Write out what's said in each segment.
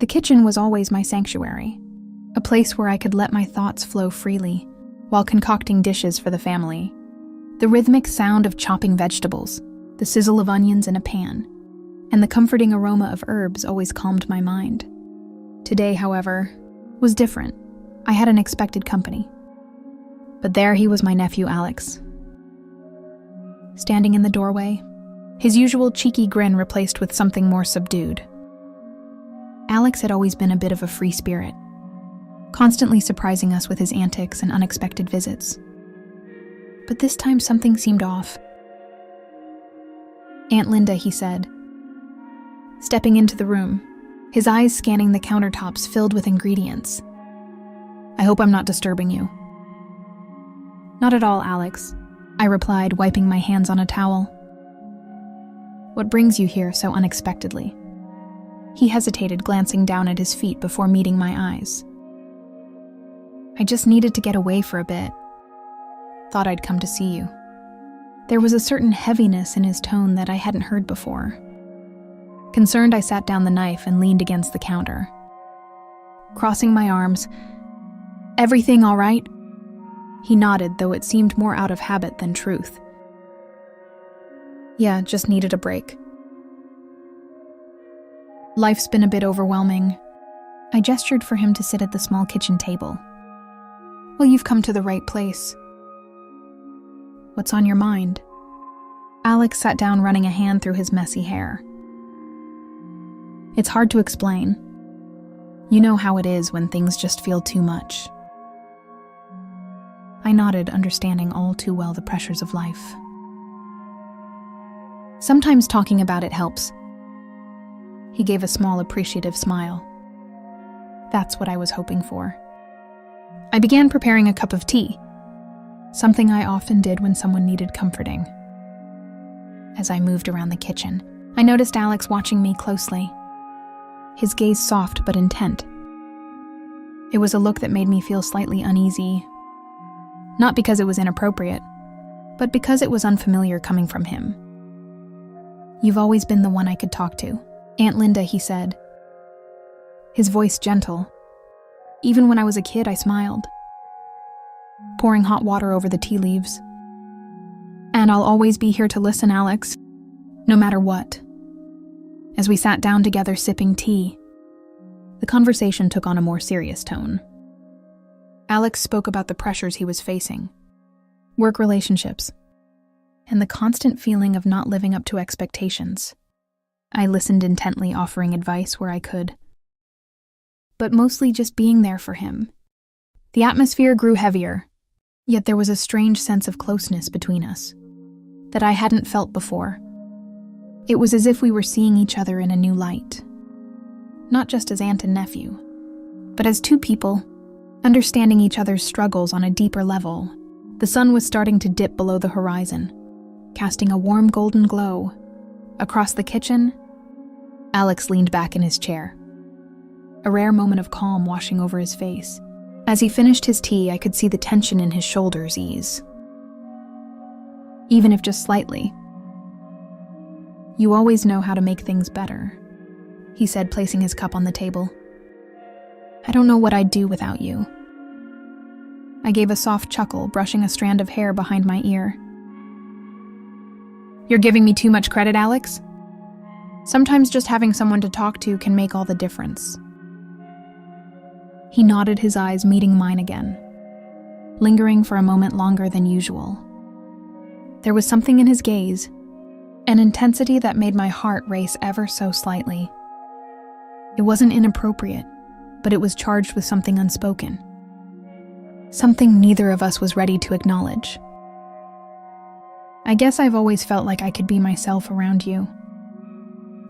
The kitchen was always my sanctuary, a place where I could let my thoughts flow freely while concocting dishes for the family. The rhythmic sound of chopping vegetables, the sizzle of onions in a pan, and the comforting aroma of herbs always calmed my mind. Today, however, was different. I had unexpected company. But there he was, my nephew Alex. Standing in the doorway, his usual cheeky grin replaced with something more subdued. Alex had always been a bit of a free spirit, constantly surprising us with his antics and unexpected visits. But this time something seemed off. "Aunt Linda," he said, stepping into the room, his eyes scanning the countertops filled with ingredients. "I hope I'm not disturbing you." "Not at all, Alex," I replied, wiping my hands on a towel. "What brings you here so unexpectedly?" He hesitated, glancing down at his feet before meeting my eyes. "I just needed to get away for a bit. Thought I'd come to see you." There was a certain heaviness in his tone that I hadn't heard before. Concerned, I sat down the knife and leaned against the counter. Crossing my arms, "Everything all right?" He nodded, though it seemed more out of habit than truth. "Yeah, just needed a break. Life's been a bit overwhelming." I gestured for him to sit at the small kitchen table. "Well, you've come to the right place. What's on your mind?" Alex sat down, running a hand through his messy hair. "It's hard to explain. You know how it is when things just feel too much." I nodded, understanding all too well the pressures of life. "Sometimes talking about it helps." He gave a small, appreciative smile. That's what I was hoping for. I began preparing a cup of tea, something I often did when someone needed comforting. As I moved around the kitchen, I noticed Alex watching me closely, his gaze soft but intent. It was a look that made me feel slightly uneasy, not because it was inappropriate, but because it was unfamiliar coming from him. "You've always been the one I could talk to, Aunt Linda," he said, his voice gentle. Even when I was a kid, I smiled, pouring hot water over the tea leaves. "And I'll always be here to listen, Alex, no matter what." As we sat down together sipping tea, the conversation took on a more serious tone. Alex spoke about the pressures he was facing, work relationships, and the constant feeling of not living up to expectations. I listened intently, offering advice where I could, but mostly just being there for him. The atmosphere grew heavier, yet there was a strange sense of closeness between us that I hadn't felt before. It was as if we were seeing each other in a new light, not just as aunt and nephew, but as two people, understanding each other's struggles on a deeper level. The sun was starting to dip below the horizon, casting a warm golden glow. Across the kitchen, Alex leaned back in his chair, a rare moment of calm washing over his face. As he finished his tea, I could see the tension in his shoulders ease, even if just slightly. "You always know how to make things better," he said, placing his cup on the table. "I don't know what I'd do without you." I gave a soft chuckle, brushing a strand of hair behind my ear. "You're giving me too much credit, Alex? Sometimes just having someone to talk to can make all the difference." He nodded, his eyes meeting mine again, lingering for a moment longer than usual. There was something in his gaze, an intensity that made my heart race ever so slightly. It wasn't inappropriate, but it was charged with something unspoken, something neither of us was ready to acknowledge. "I guess I've always felt like I could be myself around you,"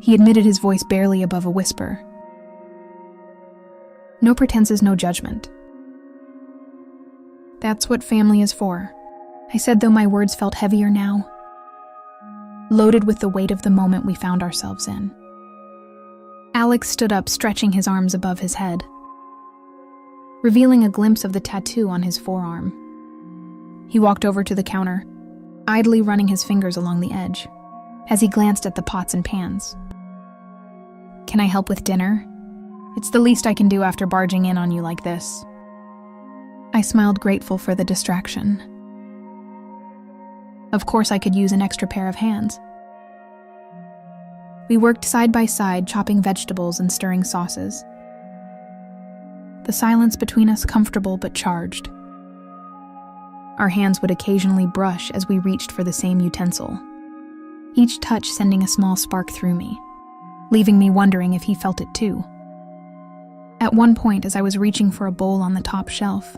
he admitted, his voice barely above a whisper. "No pretenses, no judgment. That's what family is for," I said, though my words felt heavier now, loaded with the weight of the moment we found ourselves in. Alex stood up, stretching his arms above his head, revealing a glimpse of the tattoo on his forearm. He walked over to the counter, idly running his fingers along the edge, as he glanced at the pots and pans. "Can I help with dinner?" It's the least I can do after barging in on you like this. I smiled, grateful for the distraction. Of course I could use an extra pair of hands. We worked side by side, chopping vegetables and stirring sauces. The silence between us comfortable but charged. Our hands would occasionally brush as we reached for the same utensil, each touch sending a small spark through me, leaving me wondering if he felt it too. At one point, as I was reaching for a bowl on the top shelf,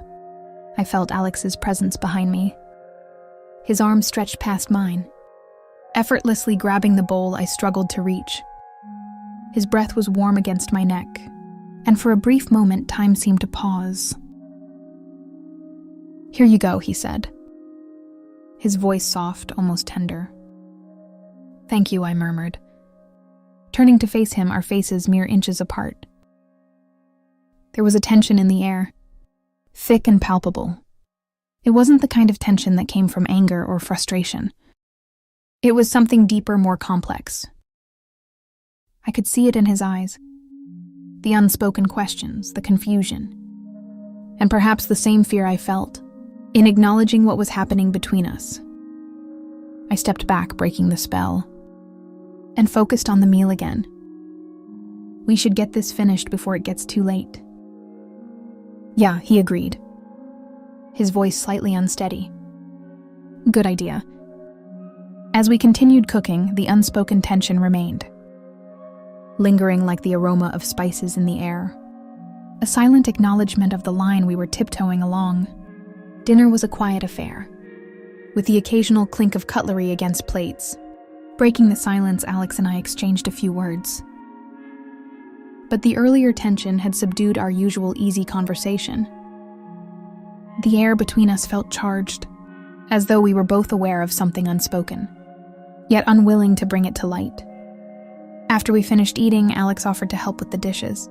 I felt Alex's presence behind me. His arm stretched past mine. Effortlessly grabbing the bowl I struggled to reach. His breath was warm against my neck, and for a brief moment time seemed to pause. "Here you go," he said. His voice soft, almost tender. "Thank you," I murmured. Turning to face him, our faces mere inches apart. There was a tension in the air, thick and palpable. It wasn't the kind of tension that came from anger or frustration. It was something deeper, more complex. I could see it in his eyes. The unspoken questions, the confusion, and perhaps the same fear I felt in acknowledging what was happening between us. I stepped back, breaking the spell, and focused on the meal again. We should get this finished before it gets too late. "Yeah," he agreed, his voice slightly unsteady. "Good idea." As we continued cooking, the unspoken tension remained, lingering like the aroma of spices in the air, a silent acknowledgement of the line we were tiptoeing along. Dinner was a quiet affair, with the occasional clink of cutlery against plates. Breaking the silence, Alex and I exchanged a few words. But the earlier tension had subdued our usual easy conversation. The air between us felt charged, as though we were both aware of something unspoken, yet unwilling to bring it to light. After we finished eating, Alex offered to help with the dishes.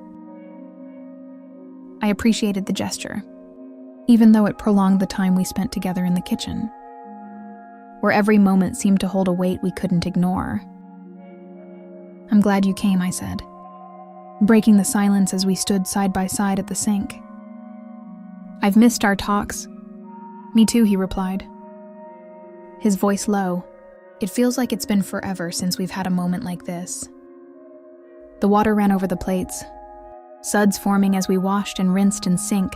I appreciated the gesture, even though it prolonged the time we spent together in the kitchen, where every moment seemed to hold a weight we couldn't ignore. "I'm glad you came," I said, breaking the silence as we stood side by side at the sink. "I've missed our talks." "Me too," he replied, his voice low. "It feels like it's been forever since we've had a moment like this." The water ran over the plates, suds forming as we washed and rinsed in sink.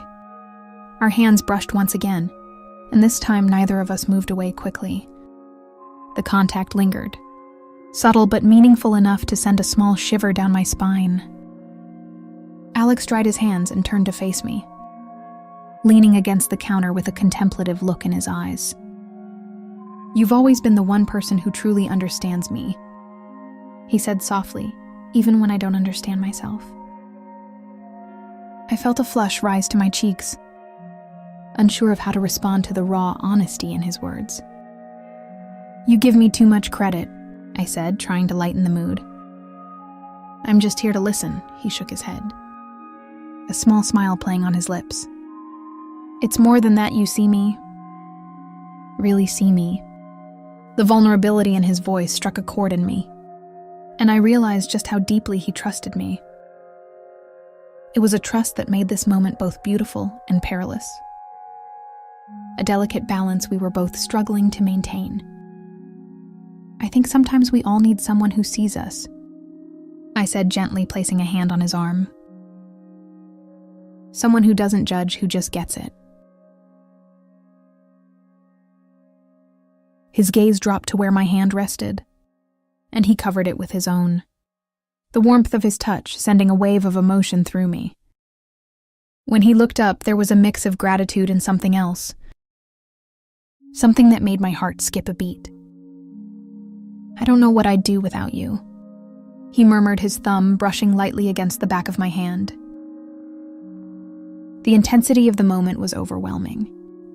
Our hands brushed once again, and this time neither of us moved away quickly. The contact lingered, subtle but meaningful enough to send a small shiver down my spine. Alex dried his hands and turned to face me, leaning against the counter with a contemplative look in his eyes. "You've always been the one person who truly understands me," he said softly, "even when I don't understand myself." I felt a flush rise to my cheeks, unsure of how to respond to the raw honesty in his words. "You give me too much credit," I said, trying to lighten the mood. "I'm just here to listen," he shook his head, a small smile playing on his lips. "It's more than that. You see me. Really see me." The vulnerability in his voice struck a chord in me, and I realized just how deeply he trusted me. It was a trust that made this moment both beautiful and perilous, a delicate balance we were both struggling to maintain. "I think sometimes we all need someone who sees us," I said, gently placing a hand on his arm. "Someone who doesn't judge, who just gets it." His gaze dropped to where my hand rested, and he covered it with his own, the warmth of his touch sending a wave of emotion through me. When he looked up, there was a mix of gratitude and something else, something that made my heart skip a beat. "I don't know what I'd do without you," he murmured, his thumb brushing lightly against the back of my hand. The intensity of the moment was overwhelming.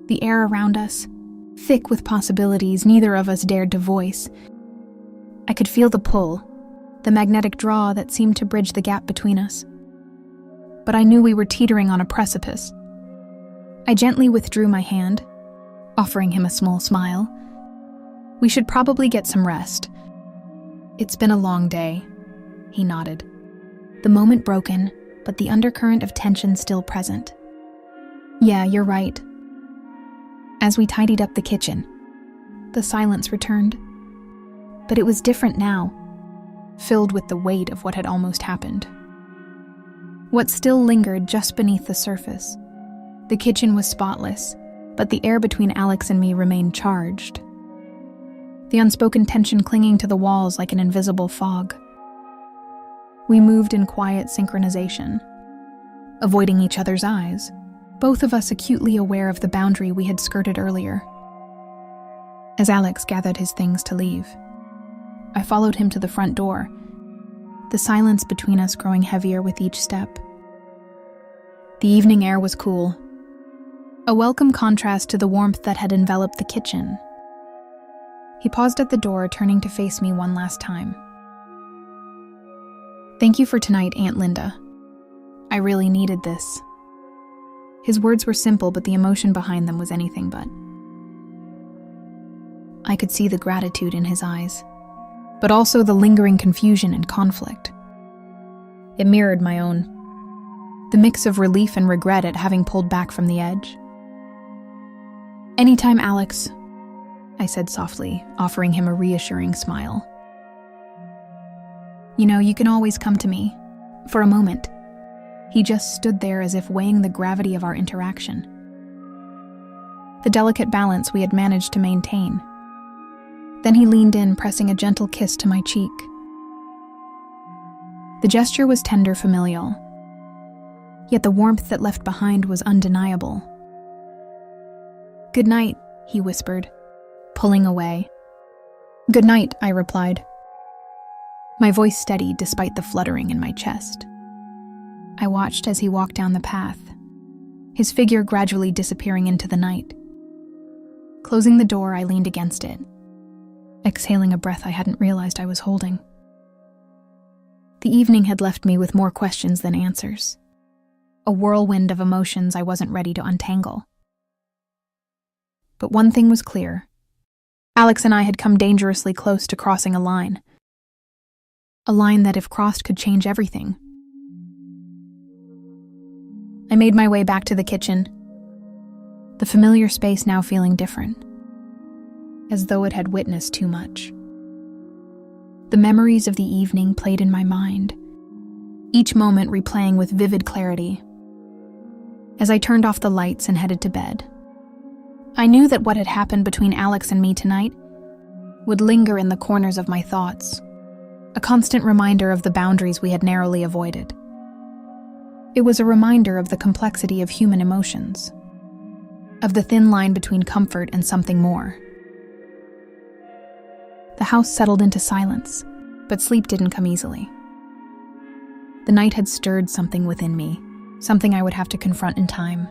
The air around us, thick with possibilities neither of us dared to voice. I could feel the pull, the magnetic draw that seemed to bridge the gap between us. But I knew we were teetering on a precipice. I gently withdrew my hand, offering him a small smile. "We should probably get some rest." "It's been a long day," he nodded, the moment broken but the undercurrent of tension still present. Yeah, you're right. As we tidied up the kitchen, the silence returned. But it was different now, filled with the weight of what had almost happened. What still lingered just beneath the surface. The kitchen was spotless, but the air between Alex and me remained charged. The unspoken tension clinging to the walls like an invisible fog. We moved in quiet synchronization, avoiding each other's eyes, both of us acutely aware of the boundary we had skirted earlier. As Alex gathered his things to leave, I followed him to the front door, the silence between us growing heavier with each step. The evening air was cool, a welcome contrast to the warmth that had enveloped the kitchen. He paused at the door, turning to face me one last time. Thank you for tonight, Aunt Linda. I really needed this. His words were simple, but the emotion behind them was anything but. I could see the gratitude in his eyes, but also the lingering confusion and conflict. It mirrored my own, the mix of relief and regret at having pulled back from the edge. Anytime, Alex, I said softly, offering him a reassuring smile. You know, you can always come to me. For a moment. He just stood there as if weighing the gravity of our interaction. The delicate balance we had managed to maintain. Then he leaned in, pressing a gentle kiss to my cheek. The gesture was tender, familial, yet the warmth that left behind was undeniable. Good night, he whispered, pulling away. Good night, I replied. My voice steadied despite the fluttering in my chest. I watched as he walked down the path, his figure gradually disappearing into the night. Closing the door, I leaned against it, exhaling a breath I hadn't realized I was holding. The evening had left me with more questions than answers, a whirlwind of emotions I wasn't ready to untangle. But one thing was clear. Alex and I had come dangerously close to crossing a line that if crossed could change everything. I made my way back to the kitchen, the familiar space now feeling different, as though it had witnessed too much. The memories of the evening played in my mind, each moment replaying with vivid clarity. As I turned off the lights and headed to bed, I knew that what had happened between Alex and me tonight would linger in the corners of my thoughts, a constant reminder of the boundaries we had narrowly avoided. It was a reminder of the complexity of human emotions, of the thin line between comfort and something more. The house settled into silence, but sleep didn't come easily. The night had stirred something within me, something I would have to confront in time.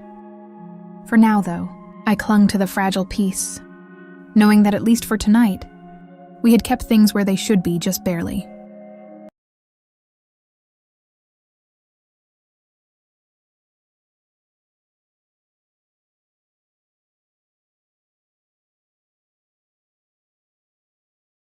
For now, though, I clung to the fragile peace, knowing that at least for tonight, we had kept things where they should be, just barely.